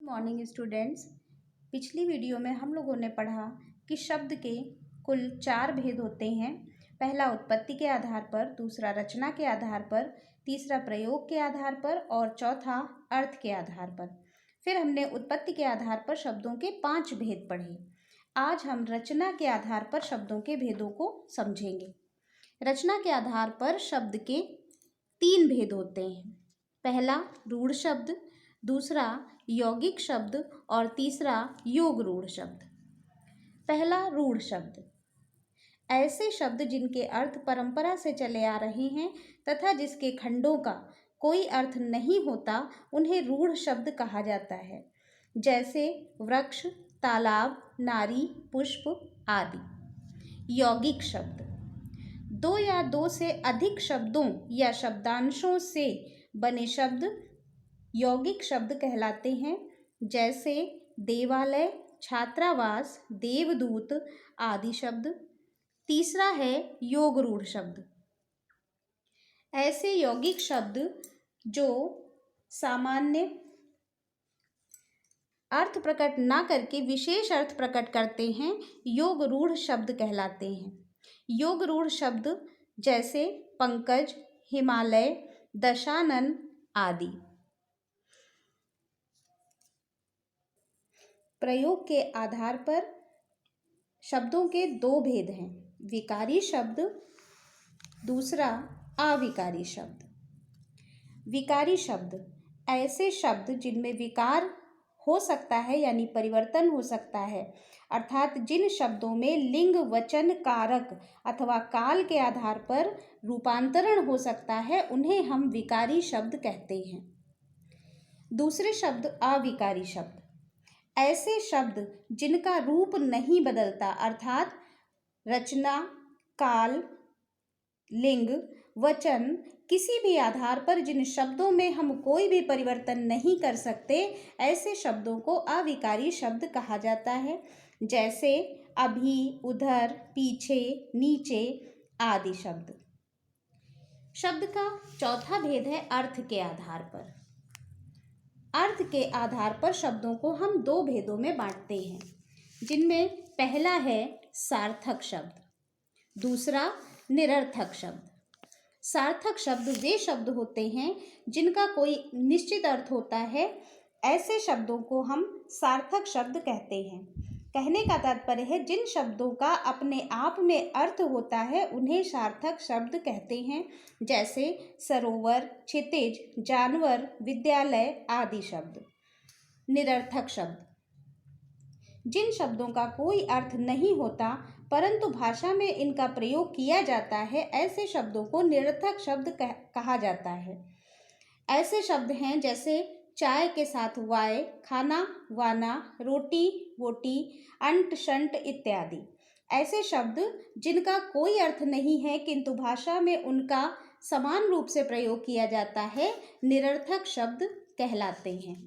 Morning students. पिछली video में हम लोगों ने पढ़ा कि शब्द के कुल 4 भेद होते हैं। पहला उत्पत्ति के आधार पर, दूसरा रचना के आधार पर, तीसरा प्रयोग के आधार पर और चौथा अर्थ के आधार पर। फिर हमने उत्पत्ति के आधार पर शब्दों के 5 भेद पढ़े। आज हम रचना के आधार पर शब्दों के भेदों को समझेंगे। रचना के आधार पर शब्द के 3 भेद होते हैं। पहला रूढ़ शब्द, दूसरा यौगिक शब्द और तीसरा योग रूढ़ शब्द। पहला रूढ़ शब्द, ऐसे शब्द जिनके अर्थ परंपरा से चले आ रहे हैं तथा जिसके खंडों का कोई अर्थ नहीं होता, उन्हें रूढ़ शब्द कहा जाता है। जैसे वृक्ष, तालाब, नारी, पुष्प आदि। यौगिक शब्द, 2 या 2 से अधिक शब्दों या शब्दांशों से बने शब्द यौगिक शब्द कहलाते हैं। जैसे देवालय, छात्रावास, देवदूत आदि शब्द। तीसरा है योग रूढ़ शब्द। ऐसे यौगिक शब्द जो सामान्य अर्थ प्रकट ना करके विशेष अर्थ प्रकट करते हैं, योग रूढ़ शब्द कहलाते हैं। योग रूढ़ शब्द जैसे पंकज, हिमालय, दशानन आदि। प्रयोग के आधार पर शब्दों के 2 भेद हैं। विकारी शब्द, दूसरा अविकारी शब्द। विकारी शब्द, ऐसे शब्द जिनमें विकार हो सकता है यानी परिवर्तन हो सकता है, अर्थात जिन शब्दों में लिंग, वचन, कारक अथवा काल के आधार पर रूपांतरण हो सकता है, उन्हें हम विकारी शब्द कहते हैं। दूसरे शब्द अविकारी शब्द, ऐसे शब्द जिनका रूप नहीं बदलता, अर्थात रचना, काल, लिंग, वचन किसी भी आधार पर जिन शब्दों में हम कोई भी परिवर्तन नहीं कर सकते, ऐसे शब्दों को अविकारी शब्द कहा जाता है। जैसे अभी, उधर, पीछे, नीचे आदि शब्द। शब्द का चौथा भेद है अर्थ के आधार पर। अर्थ के आधार पर शब्दों को हम 2 भेदों में बांटते हैं, जिनमें पहला है सार्थक शब्द, दूसरा निरर्थक शब्द। सार्थक शब्द वे शब्द होते हैं जिनका कोई निश्चित अर्थ होता है। ऐसे शब्दों को हम सार्थक शब्द कहते हैं। कहने का तात्पर्य है जिन शब्दों का अपने आप में अर्थ होता है, उन्हें सार्थक शब्द कहते हैं। जैसे सरोवर, क्षितिज, जानवर, विद्यालय आदि शब्द। निरर्थक शब्द, जिन शब्दों का कोई अर्थ नहीं होता परंतु भाषा में इनका प्रयोग किया जाता है, ऐसे शब्दों को निरर्थक शब्द कहा जाता है। ऐसे शब्द हैं जैसे चाय के साथ वाय, खाना, वाना, रोटी, वोटी, अंट, शंट इत्यादि। ऐसे शब्द जिनका कोई अर्थ नहीं है किंतु भाषा में उनका समान रूप से प्रयोग किया जाता है, निरर्थक शब्द कहलाते हैं।